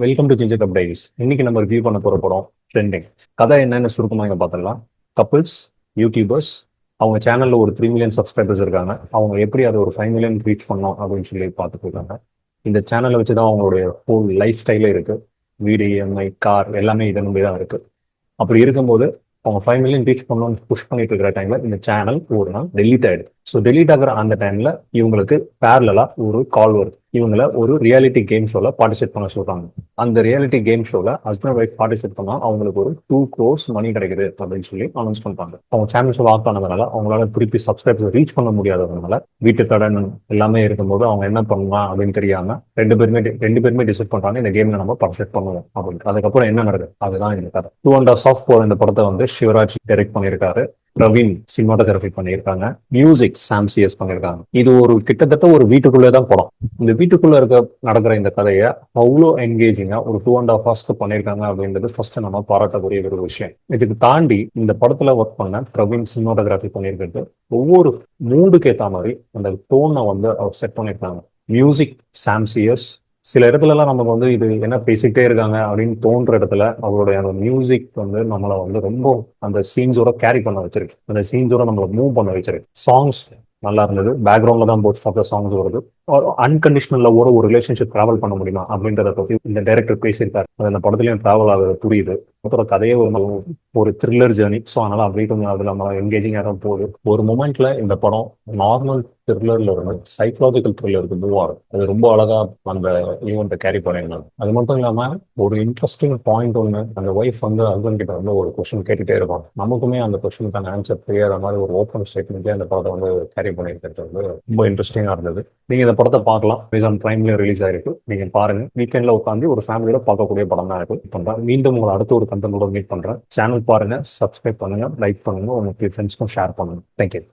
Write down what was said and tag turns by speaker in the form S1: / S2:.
S1: Welcome to ginger cup diaries. இன்னைக்கு நம்ம review பண்ண போற படம் ட்ரெண்டிங். கதை என்னன்னு சுருக்கமாக இங்க பார்த்துக்கலாம். கப்பிள்ஸ், யூடியூபர்ஸ், அவங்க சேனல்ல ஒரு 3 மில்லியன் சப்ஸ்கிரைபர்ஸ் இருக்காங்க. அவங்க எப்படி அதை ஒரு 5 மில்லியன் ரீச் பண்ணோம் அப்படின்னு சொல்லி பார்த்துட்டு இருக்காங்க. இந்த சேனலை வச்சுதான் அவங்களுடைய ஹோல் லைஃப் ஸ்டைலே இருக்கு. வீடு, இஎம்ஐ, கார் எல்லாமே இதை நம்பி தான் இருக்கு. அப்படி இருக்கும்போது அவங்க 5 மில்லியன் ரீச் பண்ணணும்னு புஷ் பண்ணிட்டு இருக்கிற டைம்ல இந்த சேனல் ஒரு நாள் டெலீட் ஆயிடுது. ஸோ டெலீட் ஆகிற அந்த டைம்ல இவங்களுக்கு பேரலா ஒரு கால் வருது. இவங்கள ஒரு ரியாலிட்டி கேம் ஷோல பார்ட்டிசிபேட் பண்ண சொல்றாங்க. அந்த ரியாலிட்டி கேம் ஷோல ஹஸ்பண்ட் ஒய்ஃப் பார்ட்டிசிபேட் பண்ணா அவங்களுக்கு ஒரு 2 crores மணி கிடைக்குது அப்படின்னு சொல்லி அனௌன்ஸ் பண்றாங்க. அவங்க சேனல் ஷோ ஆஃப் ஆனதுனால அவங்களால திருப்பி சப்ஸ்கிரைபர்ஸ் ரீச் பண்ண முடியாததுனால வீட்டு கடன் எல்லாமே இருக்கும்போது அவங்க என்ன பண்ணலாம் அப்படின்னு தெரியாம ரெண்டு பேருமே டிசைட் பண்றாங்க இந்த கேம்ல நம்ம பார்ட்டிசிபேட் பண்ணுவோம் அப்படின்னு. அதுக்கப்புறம் என்ன நடக்குது அதுதான் இந்த கதை. 2.5 hours போற இந்த படத்தை சிவராஜ் டைரக்ட் பண்ணியிருக்காரு. பிரவீன் சினிமாட்டோகிராஃபி பண்ணியிருக்காங்க. மியூசிக் சாம் சிஎஸ் பண்ணியிருக்காங்க. இது ஒரு கிட்டத்தட்ட ஒரு வீட்டுக்குள்ளேதான் படம். இந்த வீட்டுக்குள்ள நடக்கிற இந்த கதையை அவ்வளோ என்கேஜிங்கா ஒரு 2.5 hours பண்ணியிருக்காங்க அப்படின்றது ஃபர்ஸ்ட் நம்ம பாராட்டக்கூடிய ஒரு விஷயம். இதுக்கு தாண்டி இந்த படத்துல ஒர்க் பண்ண பிரவீன் சினிமாட்டோகிராஃபி பண்ணியிருக்கிறது ஒவ்வொரு மூடுக்கு ஏற்ற மாதிரி அந்த டோனை அவர் செட் பண்ணியிருக்காங்க. மியூசிக் சாம் சிஎஸ். சில இடத்துல எல்லாம் நமக்கு இது என்ன பேசிக்கிட்டே இருக்காங்க அப்படின்னு தோன்ற இடத்துல அவருடைய அந்த மியூசிக் நம்மளை ரொம்ப அந்த சீன்ஸோட கேரி பண்ண வச்சிருக்கு. அந்த சீன்ஸோட நம்மளை மூவ் பண்ண வச்சிருக்கு. சாங்ஸ் நல்லா இருந்தது. பேக்ரவுண்ட்ல தான் போஸ்ட் ஆஃப் த சாங்ஸ் வருது. அன்கண்டிஷனல் லவ்வோட ஒரு ரிலேஷன்ஷிப் டிராவல் பண்ண முடியுமா அப்படின்றத பத்தி இந்த டைரக்டர் பேசியிருக்காரு. அது அந்த படத்துலயும் டிராவல் ஆகுது புரியுது. மொத்தம் கதையே ஒரு த்ரில்லர் ஜேர்னி. ஸோ அதனால அப்படியே கொஞ்சம் அதுல நம்ம என்கேஜிங்கா தான் போகுது. ஒரு மொமெண்ட்ல இந்த படம் நார்மல் த்ரில்லர்ல இருந்து சைக்கலாஜிக்கல் த்ரில்லருக்கு மூவ் ஆகும். அது ரொம்ப அழகா அந்த ஈவெண்ட்டை கேரி பண்ணிருந்தாங்க. அது மட்டும் இல்லாம ஒரு இன்ட்ரெஸ்டிங் பாயிண்ட் ஒன்று, அந்த ஒய்ஃப் ஹஸ்பண்ட் கிட்ட ஒரு கொஸ்டின் கேட்டுட்டே இருப்பாங்க. நமக்குமே அந்த கொஸ்டினுக்கான ஆன்சர் தெரியாத மாதிரி ஒரு ஓப்பன் ஸ்டேட்மெண்ட்லேயே அந்த படத்தை கேரி பண்ணியிருக்கிறது ரொம்ப இன்ட்ரெஸ்டிங்கா இருந்தது. நீங்க இந்த படத்தை பார்க்கலாம். அமேசான் பிரைம்லயும் ரிலீஸ் ஆயிருக்கு. நீங்க பாருங்க. வீக்கெண்ட்ல உட்காந்து ஒரு ஃபேமிலியோட பார்க்கக்கூடிய படம் தான் இருக்கு. பண்றேன். மீண்டும் உங்களை அடுத்த ஒரு கண்டென்ட்டோட மீட் பண்றேன். சேனல் பாருங்க, சப்ஸ்கிரைப் பண்ணுங்க, லைக் பண்ணுங்க, உங்க ஃப்ரெண்ட்ஸ்க்கும் ஷேர் பண்ணுங்க. தேங்க்யூ.